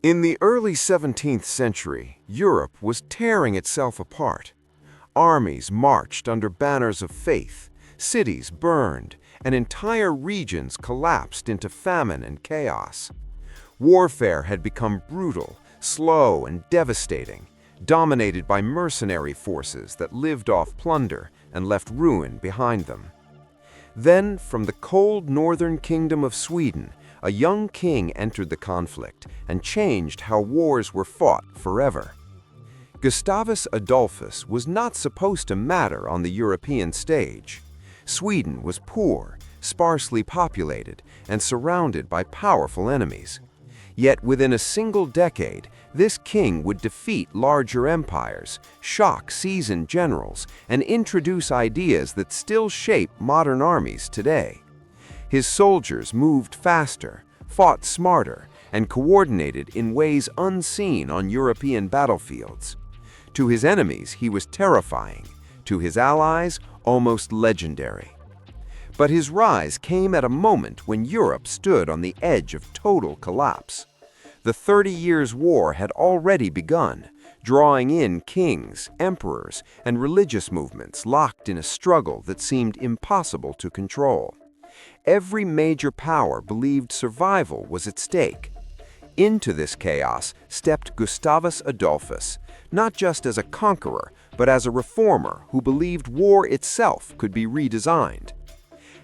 In the early 17th century, Europe was tearing itself apart. Armies marched under banners of faith, cities burned, and entire regions collapsed into famine and chaos. Warfare had become brutal, slow, and devastating, dominated by mercenary forces that lived off plunder and left ruin behind them. Then, from the cold northern kingdom of Sweden, a young king entered the conflict and changed how wars were fought forever. Gustavus Adolphus was not supposed to matter on the European stage. Sweden was poor, sparsely populated, and surrounded by powerful enemies. Yet within a single decade, this king would defeat larger empires, shock seasoned generals, and introduce ideas that still shape modern armies today. His soldiers moved faster, fought smarter, and coordinated in ways unseen on European battlefields. To his enemies, he was terrifying. To his allies, almost legendary. But his rise came at a moment when Europe stood on the edge of total collapse. The 30 Years' War had already begun, drawing in kings, emperors, and religious movements locked in a struggle that seemed impossible to control. Every major power believed survival was at stake. Into this chaos stepped Gustavus Adolphus, not just as a conqueror, but as a reformer who believed war itself could be redesigned.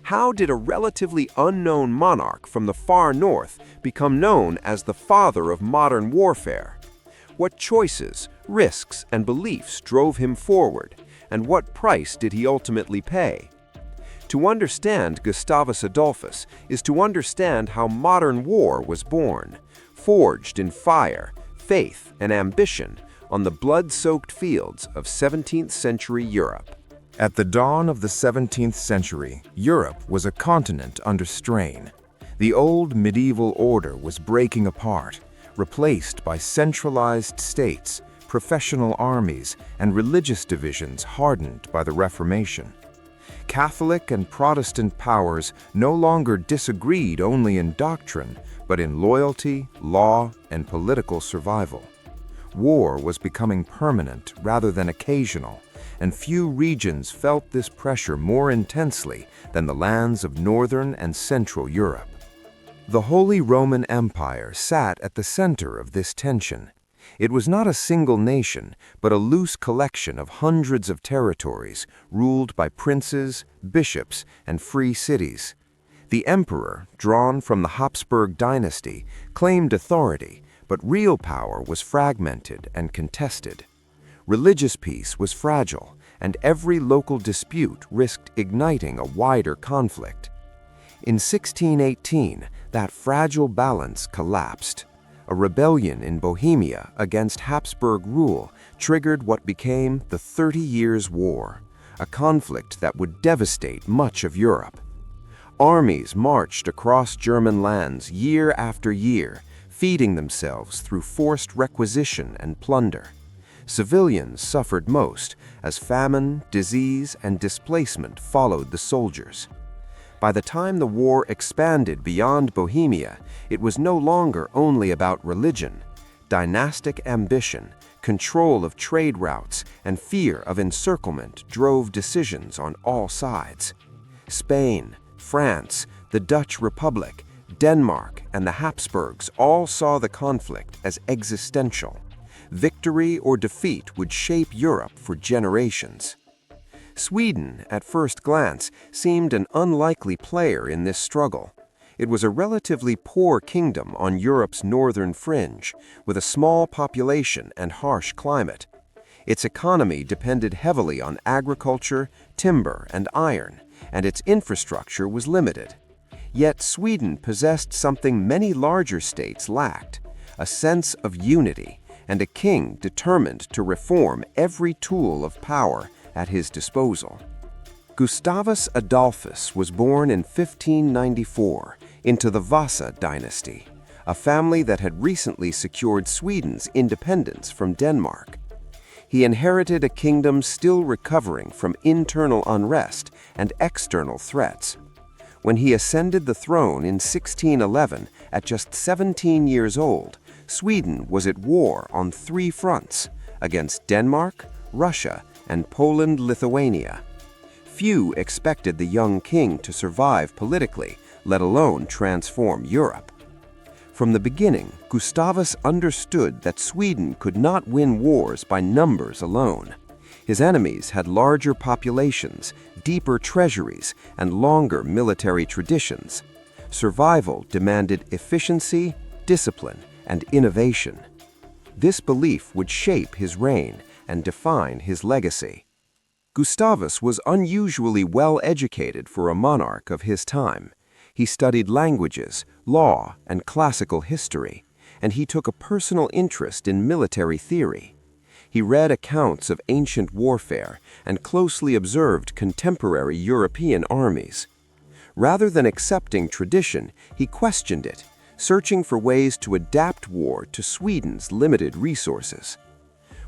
How did a relatively unknown monarch from the far north become known as the father of modern warfare? What choices, risks, and beliefs drove him forward, and what price did he ultimately pay? To understand Gustavus Adolphus is to understand how modern war was born, forged in fire, faith, and ambition on the blood-soaked fields of 17th century Europe. At the dawn of the 17th century, Europe was a continent under strain. The old medieval order was breaking apart, replaced by centralized states, professional armies, and religious divisions hardened by the Reformation. Catholic and Protestant powers no longer disagreed only in doctrine, but in loyalty, law, and political survival. War was becoming permanent rather than occasional, and few regions felt this pressure more intensely than the lands of Northern and Central Europe. The Holy Roman Empire sat at the center of this tension. It was not a single nation, but a loose collection of hundreds of territories ruled by princes, bishops, and free cities. The emperor, drawn from the Habsburg dynasty, claimed authority, but real power was fragmented and contested. Religious peace was fragile, and every local dispute risked igniting a wider conflict. In 1618, that fragile balance collapsed. A rebellion in Bohemia against Habsburg rule triggered what became the 30 Years' War, a conflict that would devastate much of Europe. Armies marched across German lands year after year, feeding themselves through forced requisition and plunder. Civilians suffered most, as famine, disease, and displacement followed the soldiers. By the time the war expanded beyond Bohemia, it was no longer only about religion. Dynastic ambition, control of trade routes, and fear of encirclement drove decisions on all sides. Spain, France, the Dutch Republic, Denmark, and the Habsburgs all saw the conflict as existential. Victory or defeat would shape Europe for generations. Sweden, at first glance, seemed an unlikely player in this struggle. It was a relatively poor kingdom on Europe's northern fringe, with a small population and harsh climate. Its economy depended heavily on agriculture, timber, and iron, and its infrastructure was limited. Yet Sweden possessed something many larger states lacked: a sense of unity, and a king determined to reform every tool of power at his disposal. Gustavus Adolphus was born in 1594 into the Vasa dynasty, a family that had recently secured Sweden's independence from Denmark. He inherited a kingdom still recovering from internal unrest and external threats. When he ascended the throne in 1611, at just 17 years old, Sweden was at war on three fronts, against Denmark, Russia, and Poland-Lithuania. Few expected the young king to survive politically, let alone transform Europe. From the beginning, Gustavus understood that Sweden could not win wars by numbers alone. His enemies had larger populations, deeper treasuries, and longer military traditions. Survival demanded efficiency, discipline, and innovation. This belief would shape his reign and define his legacy. Gustavus was unusually well educated for a monarch of his time. He studied languages, law, and classical history, and he took a personal interest in military theory. He read accounts of ancient warfare and closely observed contemporary European armies. Rather than accepting tradition, he questioned it, searching for ways to adapt war to Sweden's limited resources.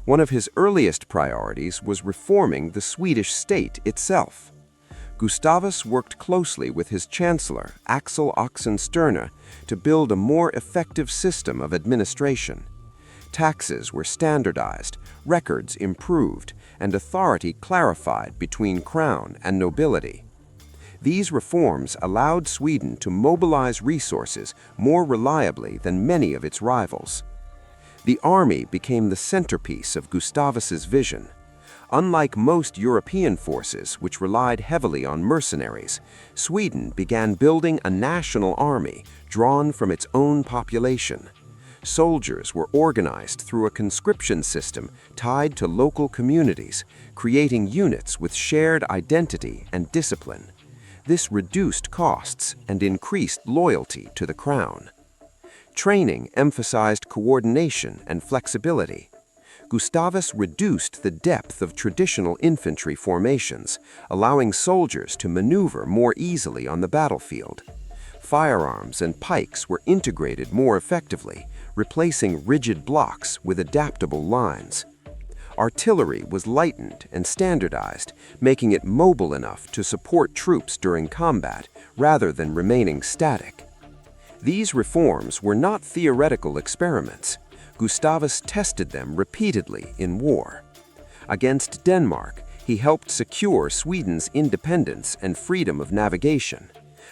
One of his earliest priorities was reforming the Swedish state itself. Gustavus worked closely with his chancellor, Axel Oxenstierna, to build a more effective system of administration. Taxes were standardized, records improved, and authority clarified between crown and nobility. These reforms allowed Sweden to mobilize resources more reliably than many of its rivals. The army became the centerpiece of Gustavus's vision. Unlike most European forces, which relied heavily on mercenaries, Sweden began building a national army drawn from its own population. Soldiers were organized through a conscription system tied to local communities, creating units with shared identity and discipline. This reduced costs and increased loyalty to the crown. Training emphasized coordination and flexibility. Gustavus reduced the depth of traditional infantry formations, allowing soldiers to maneuver more easily on the battlefield. Firearms and pikes were integrated more effectively, replacing rigid blocks with adaptable lines. Artillery was lightened and standardized, making it mobile enough to support troops during combat rather than remaining static. These reforms were not theoretical experiments. Gustavus tested them repeatedly in war. Against Denmark, he helped secure Sweden's independence and freedom of navigation.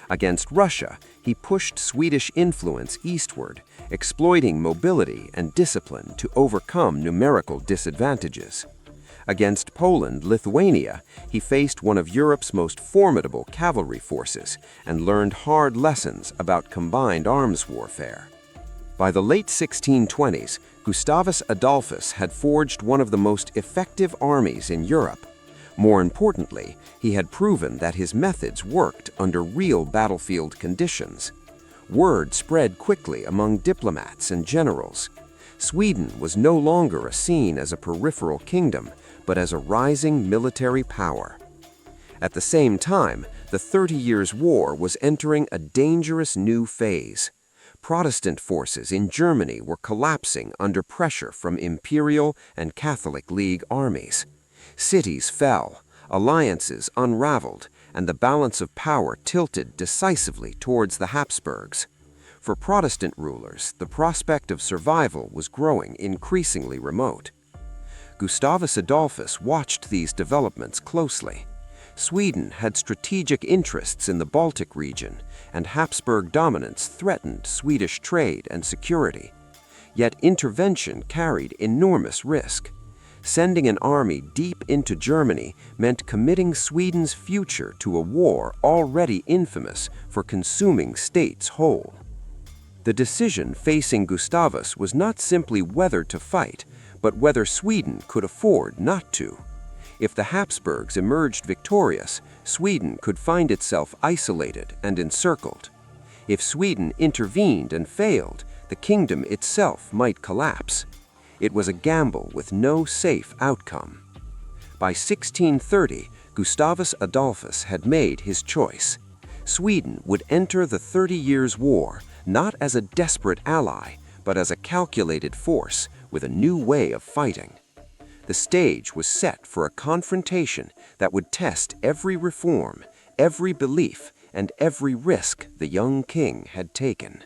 Against Russia, he pushed Swedish influence eastward, exploiting mobility and discipline to overcome numerical disadvantages. Against Poland-Lithuania, he faced one of Europe's most formidable cavalry forces and learned hard lessons about combined arms warfare. By the late 1620s, Gustavus Adolphus had forged one of the most effective armies in Europe. More importantly, he had proven that his methods worked under real battlefield conditions. Word spread quickly among diplomats and generals. Sweden was no longer seen as a peripheral kingdom, but as a rising military power. At the same time, the 30 Years' War was entering a dangerous new phase. Protestant forces in Germany were collapsing under pressure from Imperial and Catholic League armies. Cities fell, alliances unraveled, and the balance of power tilted decisively towards the Habsburgs. For Protestant rulers, the prospect of survival was growing increasingly remote. Gustavus Adolphus watched these developments closely. Sweden had strategic interests in the Baltic region, and Habsburg dominance threatened Swedish trade and security. Yet intervention carried enormous risk. Sending an army deep into Germany meant committing Sweden's future to a war already infamous for consuming states whole. The decision facing Gustavus was not simply whether to fight, but whether Sweden could afford not to. If the Habsburgs emerged victorious, Sweden could find itself isolated and encircled. If Sweden intervened and failed, the kingdom itself might collapse. It was a gamble with no safe outcome. By 1630, Gustavus Adolphus had made his choice. Sweden would enter the 30 Years' War not as a desperate ally, but as a calculated force with a new way of fighting. The stage was set for a confrontation that would test every reform, every belief, and every risk the young king had taken.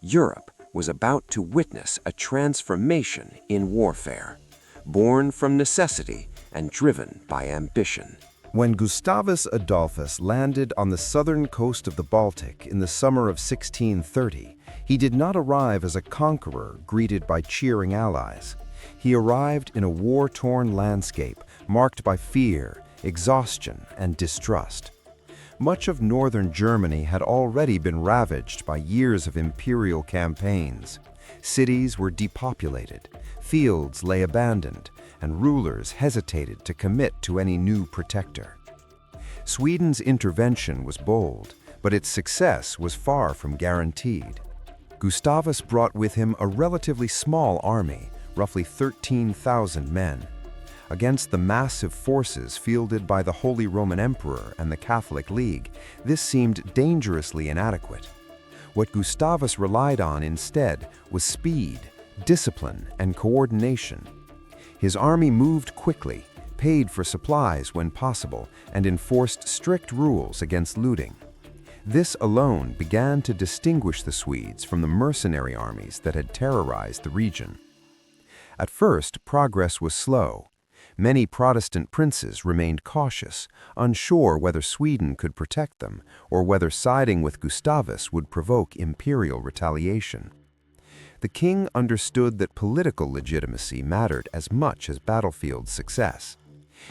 Europe was about to witness a transformation in warfare, born from necessity and driven by ambition. When Gustavus Adolphus landed on the southern coast of the Baltic in the summer of 1630, he did not arrive as a conqueror greeted by cheering allies. He arrived in a war-torn landscape marked by fear, exhaustion, and distrust. Much of northern Germany had already been ravaged by years of imperial campaigns. Cities were depopulated, fields lay abandoned, and rulers hesitated to commit to any new protector. Sweden's intervention was bold, but its success was far from guaranteed. Gustavus brought with him a relatively small army, roughly 13,000 men. Against the massive forces fielded by the Holy Roman Emperor and the Catholic League, this seemed dangerously inadequate. What Gustavus relied on instead was speed, discipline, and coordination. His army moved quickly, paid for supplies when possible, and enforced strict rules against looting. This alone began to distinguish the Swedes from the mercenary armies that had terrorized the region. At first, progress was slow. Many Protestant princes remained cautious, unsure whether Sweden could protect them or whether siding with Gustavus would provoke imperial retaliation. The king understood that political legitimacy mattered as much as battlefield success.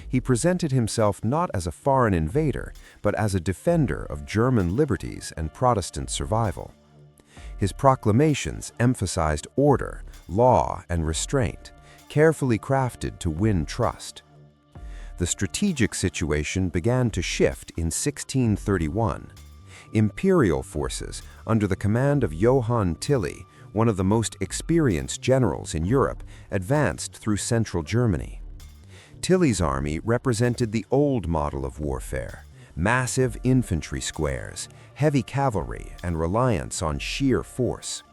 He presented himself not as a foreign invader, but as a defender of German liberties and Protestant survival. His proclamations emphasized order, law, and restraint, carefully crafted to win trust. The strategic situation began to shift in 1631. Imperial forces, under the command of Johann Tilly, one of the most experienced generals in Europe, advanced through central Germany. Tilly's army represented the old model of warfare: massive infantry squares, heavy cavalry, and reliance on sheer force.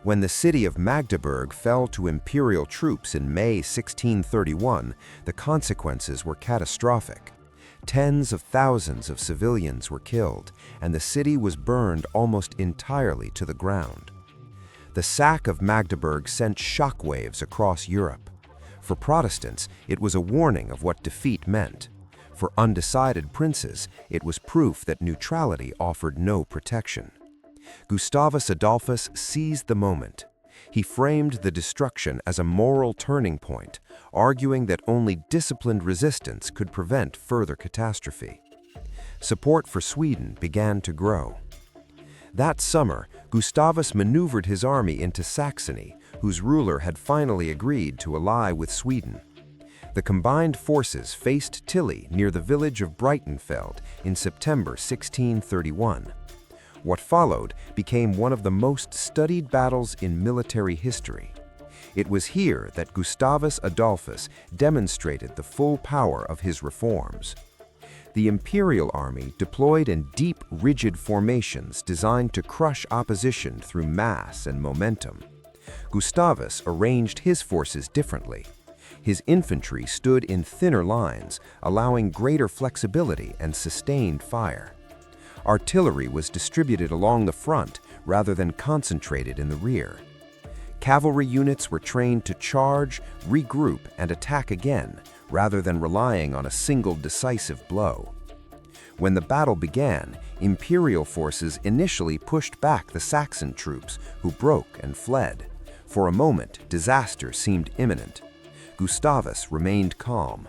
When the city of Magdeburg fell to imperial troops in May 1631, the consequences were catastrophic. Tens of thousands of civilians were killed, and the city was burned almost entirely to the ground. The sack of Magdeburg sent shockwaves across Europe. For Protestants, it was a warning of what defeat meant. For undecided princes, it was proof that neutrality offered no protection. Gustavus Adolphus seized the moment. He framed the destruction as a moral turning point, arguing that only disciplined resistance could prevent further catastrophe. Support for Sweden began to grow. That summer, Gustavus maneuvered his army into Saxony, whose ruler had finally agreed to ally with Sweden. The combined forces faced Tilly near the village of Breitenfeld in September 1631. What followed became one of the most studied battles in military history. It was here that Gustavus Adolphus demonstrated the full power of his reforms. The imperial army deployed in deep, rigid formations designed to crush opposition through mass and momentum. Gustavus arranged his forces differently. His infantry stood in thinner lines, allowing greater flexibility and sustained fire. Artillery was distributed along the front rather than concentrated in the rear. Cavalry units were trained to charge, regroup, and attack again, rather than relying on a single decisive blow. When the battle began, imperial forces initially pushed back the Saxon troops, who broke and fled. For a moment, disaster seemed imminent. Gustavus remained calm.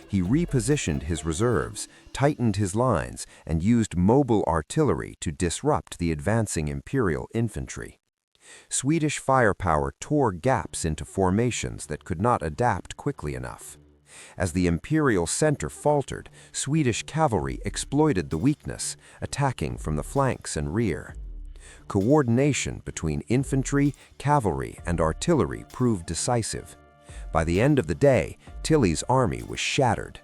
He repositioned his reserves, tightened his lines, and used mobile artillery to disrupt the advancing imperial infantry. Swedish firepower tore gaps into formations that could not adapt quickly enough. As the imperial center faltered, Swedish cavalry exploited the weakness, attacking from the flanks and rear. Coordination between infantry, cavalry, and artillery proved decisive. By the end of the day, Tilly's army was shattered.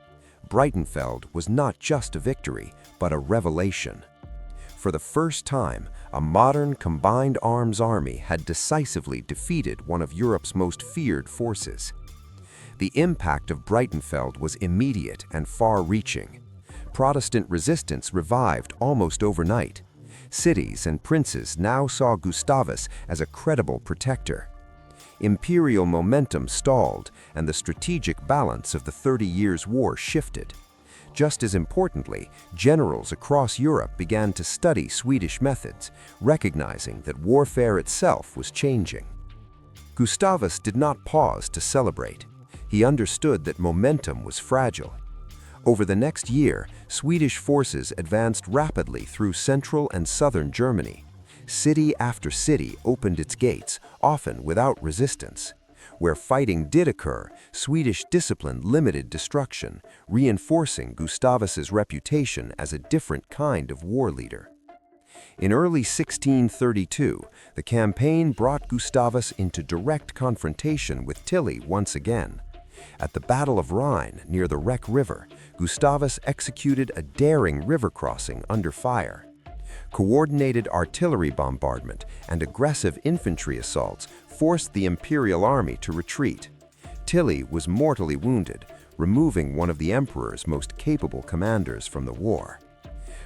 Breitenfeld was not just a victory, but a revelation. For the first time, a modern combined arms army had decisively defeated one of Europe's most feared forces. The impact of Breitenfeld was immediate and far-reaching. Protestant resistance revived almost overnight. Cities and princes now saw Gustavus as a credible protector. Imperial momentum stalled, and the strategic balance of the 30 Years' War shifted. Just as importantly, generals across Europe began to study Swedish methods, recognizing that warfare itself was changing. Gustavus did not pause to celebrate. He understood that momentum was fragile. Over the next year, Swedish forces advanced rapidly through central and southern Germany. City after city opened its gates, often without resistance. Where fighting did occur, Swedish discipline limited destruction, reinforcing Gustavus's reputation as a different kind of war leader. In early 1632, the campaign brought Gustavus into direct confrontation with Tilly once again. At the Battle of Rhine, near the Rek River, Gustavus executed a daring river crossing under fire. Coordinated artillery bombardment and aggressive infantry assaults forced the imperial army to retreat. Tilly was mortally wounded, removing one of the emperor's most capable commanders from the war.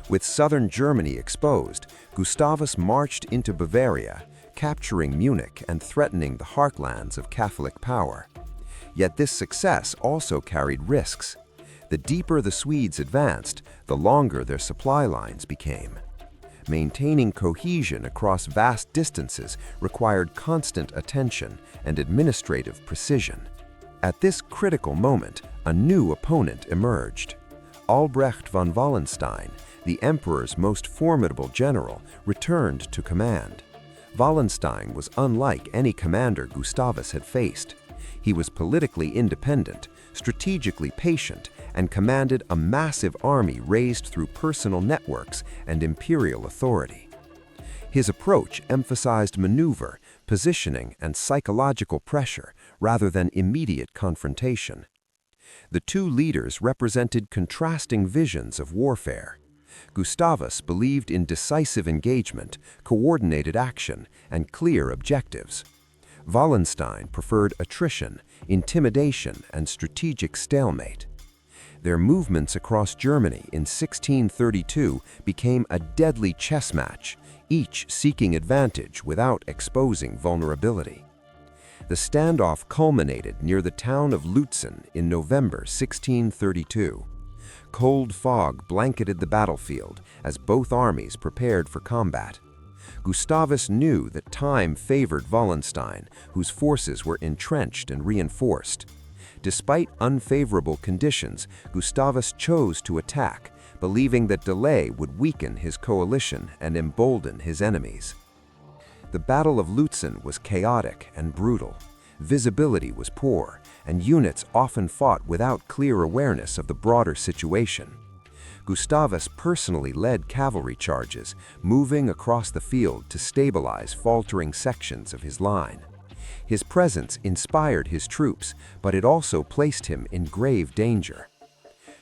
With southern Germany exposed, Gustavus marched into Bavaria, capturing Munich and threatening the heartlands of Catholic power. Yet this success also carried risks. The deeper the Swedes advanced, the longer their supply lines became. Maintaining cohesion across vast distances required constant attention and administrative precision. At this critical moment, a new opponent emerged. Albrecht von Wallenstein, the emperor's most formidable general, returned to command. Wallenstein was unlike any commander Gustavus had faced. He was politically independent, strategically patient, and commanded a massive army raised through personal networks and imperial authority. His approach emphasized maneuver, positioning, and psychological pressure rather than immediate confrontation. The two leaders represented contrasting visions of warfare. Gustavus believed in decisive engagement, coordinated action, and clear objectives. Wallenstein preferred attrition, intimidation, and strategic stalemate. Their movements across Germany in 1632 became a deadly chess match, each seeking advantage without exposing vulnerability. The standoff culminated near the town of Lutzen in November 1632. Cold fog blanketed the battlefield as both armies prepared for combat. Gustavus knew that time favored Wallenstein, whose forces were entrenched and reinforced. Despite unfavorable conditions, Gustavus chose to attack, believing that delay would weaken his coalition and embolden his enemies. The Battle of Lutzen was chaotic and brutal. Visibility was poor, and units often fought without clear awareness of the broader situation. Gustavus personally led cavalry charges, moving across the field to stabilize faltering sections of his line. His presence inspired his troops, but it also placed him in grave danger.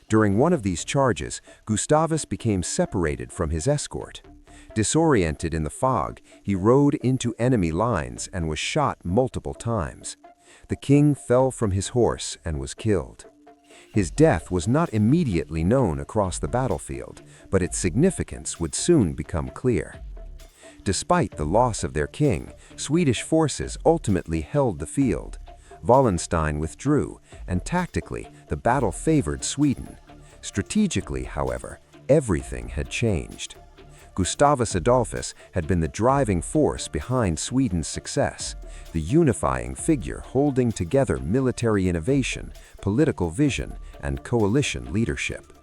During one of these charges, Gustavus became separated from his escort. Disoriented in the fog, he rode into enemy lines and was shot multiple times. The king fell from his horse and was killed. His death was not immediately known across the battlefield, but its significance would soon become clear. Despite the loss of their king, Swedish forces ultimately held the field. Wallenstein withdrew, and tactically, the battle favored Sweden. Strategically, however, everything had changed. Gustavus Adolphus had been the driving force behind Sweden's success, the unifying figure holding together military innovation, political vision, and coalition leadership.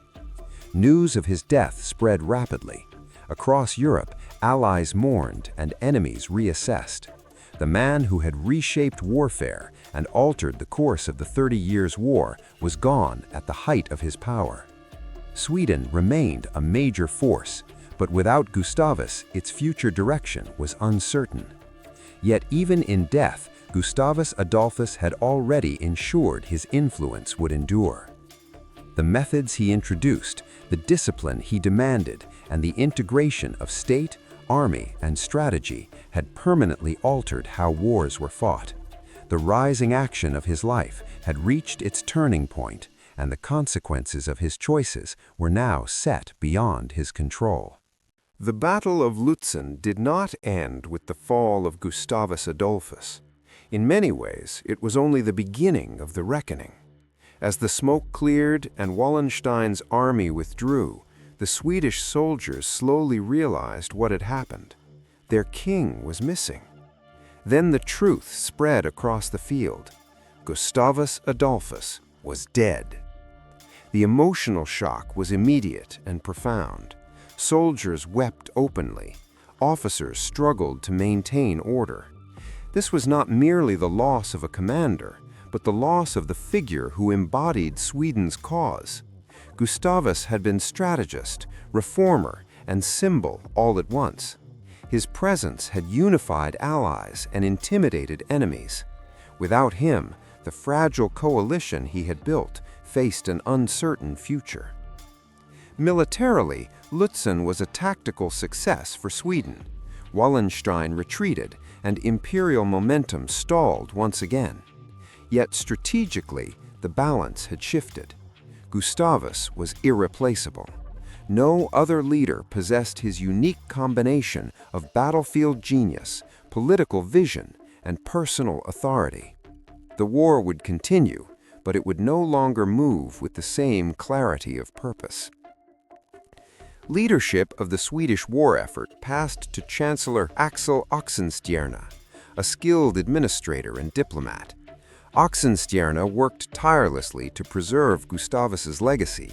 News of his death spread rapidly. Across Europe, allies mourned and enemies reassessed. The man who had reshaped warfare and altered the course of the 30 Years' War was gone at the height of his power. Sweden remained a major force, but without Gustavus, its future direction was uncertain. Yet even in death, Gustavus Adolphus had already ensured his influence would endure. The methods he introduced, the discipline he demanded, and the integration of state, army, and strategy had permanently altered how wars were fought. The rising action of his life had reached its turning point, and the consequences of his choices were now set beyond his control. The Battle of Lutzen did not end with the fall of Gustavus Adolphus. In many ways, it was only the beginning of the reckoning. As the smoke cleared and Wallenstein's army withdrew, the Swedish soldiers slowly realized what had happened. Their king was missing. Then the truth spread across the field. Gustavus Adolphus was dead. The emotional shock was immediate and profound. Soldiers wept openly. Officers struggled to maintain order. This was not merely the loss of a commander, but the loss of the figure who embodied Sweden's cause. Gustavus had been strategist, reformer, and symbol all at once. His presence had unified allies and intimidated enemies. Without him, the fragile coalition he had built faced an uncertain future. Militarily, Lutzen was a tactical success for Sweden. Wallenstein retreated, and imperial momentum stalled once again. Yet strategically, the balance had shifted. Gustavus was irreplaceable. No other leader possessed his unique combination of battlefield genius, political vision, and personal authority. The war would continue, but it would no longer move with the same clarity of purpose. Leadership of the Swedish war effort passed to Chancellor Axel Oxenstierna, a skilled administrator and diplomat. Oxenstierna worked tirelessly to preserve Gustavus's legacy,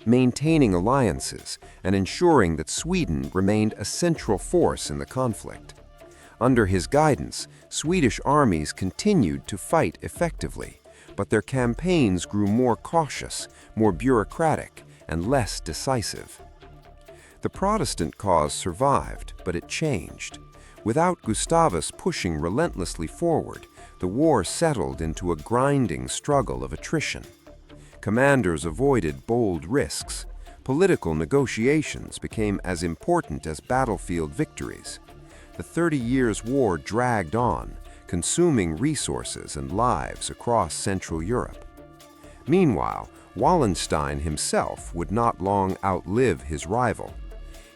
maintaining alliances and ensuring that Sweden remained a central force in the conflict. Under his guidance, Swedish armies continued to fight effectively, but their campaigns grew more cautious, more bureaucratic, and less decisive. The Protestant cause survived, but it changed. Without Gustavus pushing relentlessly forward, the war settled into a grinding struggle of attrition. Commanders avoided bold risks. Political negotiations became as important as battlefield victories. The 30 Years' War dragged on, consuming resources and lives across Central Europe. Meanwhile, Wallenstein himself would not long outlive his rival.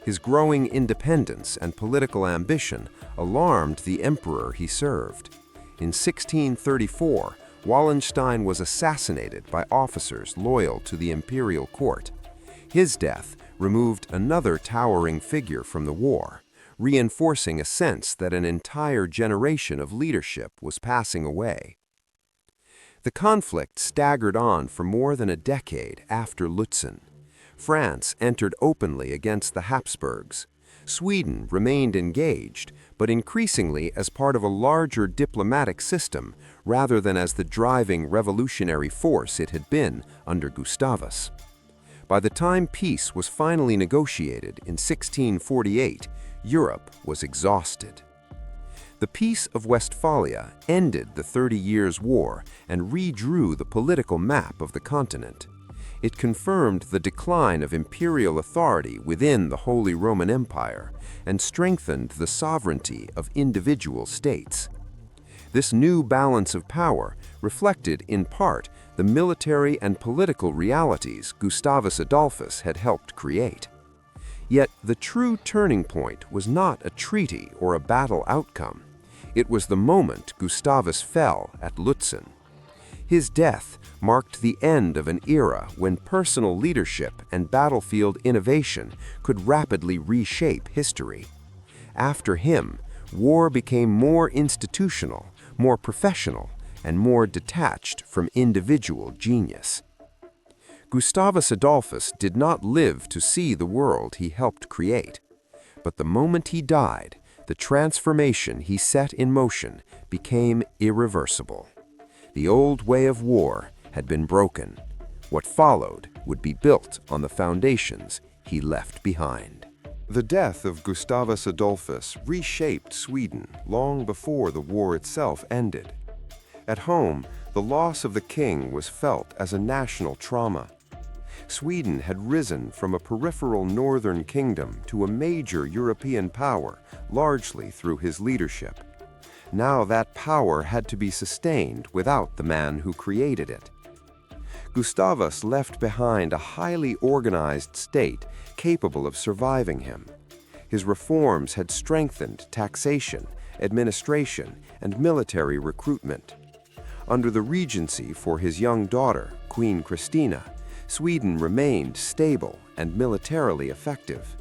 His growing independence and political ambition alarmed the emperor he served. In 1634, Wallenstein was assassinated by officers loyal to the imperial court. His death removed another towering figure from the war, reinforcing a sense that an entire generation of leadership was passing away. The conflict staggered on for more than a decade after Lutzen. France entered openly against the Habsburgs. Sweden remained engaged, but increasingly as part of a larger diplomatic system rather than as the driving revolutionary force it had been under Gustavus. By the time peace was finally negotiated in 1648, Europe was exhausted. The Peace of Westphalia ended the 30 Years' War and redrew the political map of the continent. It confirmed the decline of imperial authority within the Holy Roman Empire and strengthened the sovereignty of individual states. This new balance of power reflected, in part, the military and political realities Gustavus Adolphus had helped create. Yet the true turning point was not a treaty or a battle outcome. It was the moment Gustavus fell at Lutzen. His death marked the end of an era when personal leadership and battlefield innovation could rapidly reshape history. After him, war became more institutional, more professional, and more detached from individual genius. Gustavus Adolphus did not live to see the world he helped create, but the moment he died, the transformation he set in motion became irreversible. The old way of war had been broken. What followed would be built on the foundations he left behind. The death of Gustavus Adolphus reshaped Sweden long before the war itself ended. At home, the loss of the king was felt as a national trauma. Sweden had risen from a peripheral northern kingdom to a major European power, largely through his leadership. Now that power had to be sustained without the man who created it. Gustavus left behind a highly organized state capable of surviving him. His reforms had strengthened taxation, administration, and military recruitment. Under the regency for his young daughter, Queen Christina, Sweden remained stable and militarily effective.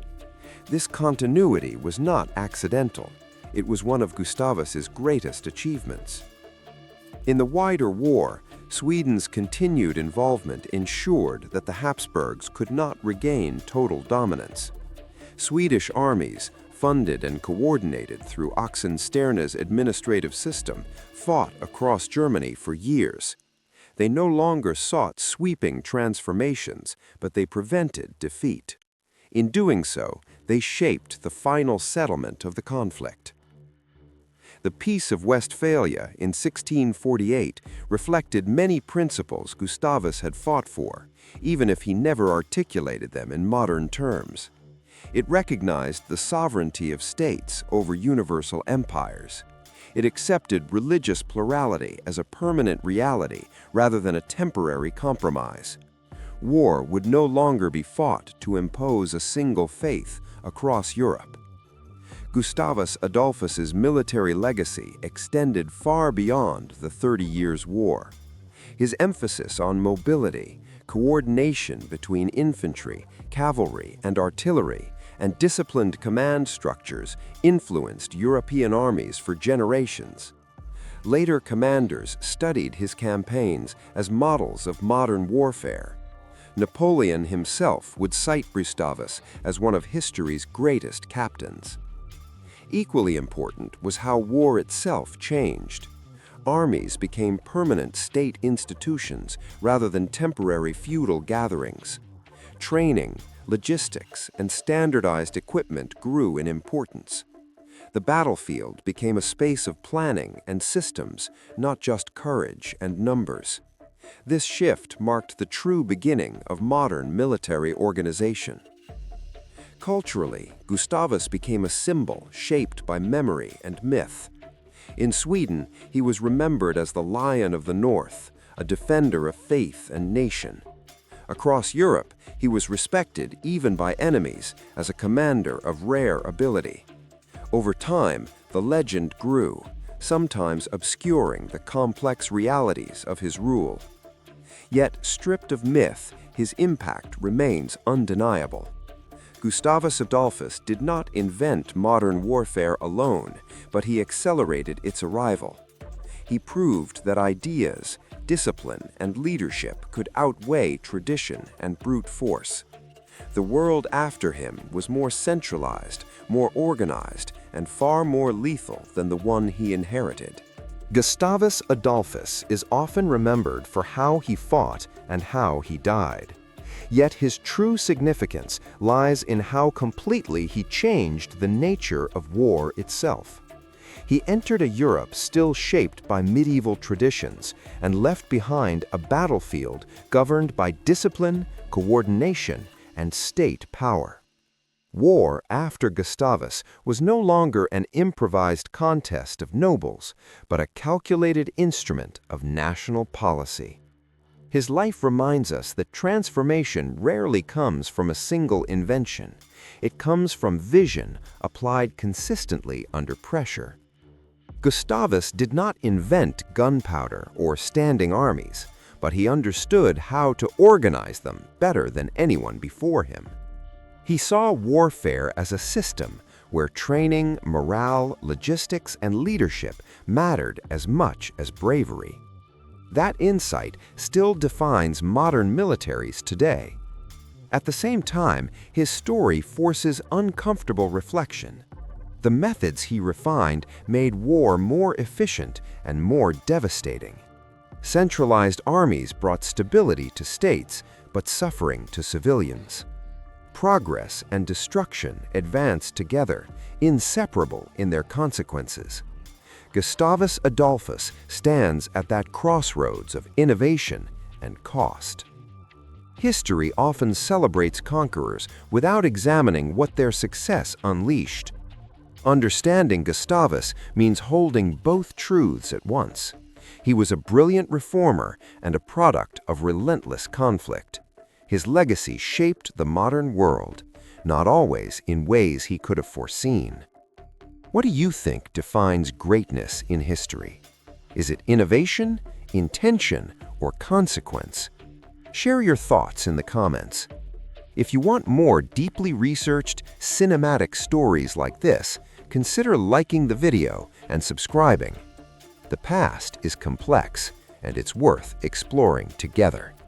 This continuity was not accidental. It was one of Gustavus's greatest achievements. In the wider war, Sweden's continued involvement ensured that the Habsburgs could not regain total dominance. Swedish armies, funded and coordinated through Oxenstierna's administrative system, fought across Germany for years. They no longer sought sweeping transformations, but they prevented defeat. In doing so, they shaped the final settlement of the conflict. The Peace of Westphalia in 1648 reflected many principles Gustavus had fought for, even if he never articulated them in modern terms. It recognized the sovereignty of states over universal empires. It accepted religious plurality as a permanent reality rather than a temporary compromise. War would no longer be fought to impose a single faith across Europe. Gustavus Adolphus's military legacy extended far beyond the 30 Years' War. His emphasis on mobility, coordination between infantry, cavalry, and artillery, and disciplined command structures influenced European armies for generations. Later commanders studied his campaigns as models of modern warfare. Napoleon himself would cite Gustavus as one of history's greatest captains. Equally important was how war itself changed. Armies became permanent state institutions rather than temporary feudal gatherings. Training, logistics, and standardized equipment grew in importance. The battlefield became a space of planning and systems, not just courage and numbers. This shift marked the true beginning of modern military organization. Culturally, Gustavus became a symbol shaped by memory and myth. In Sweden, he was remembered as the Lion of the North, a defender of faith and nation. Across Europe, he was respected even by enemies as a commander of rare ability. Over time, the legend grew, sometimes obscuring the complex realities of his rule. Yet, stripped of myth, his impact remains undeniable. Gustavus Adolphus did not invent modern warfare alone, but he accelerated its arrival. He proved that ideas, discipline, and leadership could outweigh tradition and brute force. The world after him was more centralized, more organized, and far more lethal than the one he inherited. Gustavus Adolphus is often remembered for how he fought and how he died. Yet his true significance lies in how completely he changed the nature of war itself. He entered a Europe still shaped by medieval traditions and left behind a battlefield governed by discipline, coordination, and state power. War after Gustavus was no longer an improvised contest of nobles, but a calculated instrument of national policy. His life reminds us that transformation rarely comes from a single invention. It comes from vision applied consistently under pressure. Gustavus did not invent gunpowder or standing armies, but he understood how to organize them better than anyone before him. He saw warfare as a system where training, morale, logistics, and leadership mattered as much as bravery. That insight still defines modern militaries today. At the same time, his story forces uncomfortable reflection. The methods he refined made war more efficient and more devastating. Centralized armies brought stability to states, but suffering to civilians. Progress and destruction advanced together, inseparable in their consequences. Gustavus Adolphus stands at that crossroads of innovation and cost. History often celebrates conquerors without examining what their success unleashed. Understanding Gustavus means holding both truths at once. He was a brilliant reformer and a product of relentless conflict. His legacy shaped the modern world, not always in ways he could have foreseen. What do you think defines greatness in history? Is it innovation, intention, or consequence? Share your thoughts in the comments. If you want more deeply researched, cinematic stories like this, consider liking the video and subscribing. The past is complex, and it's worth exploring together.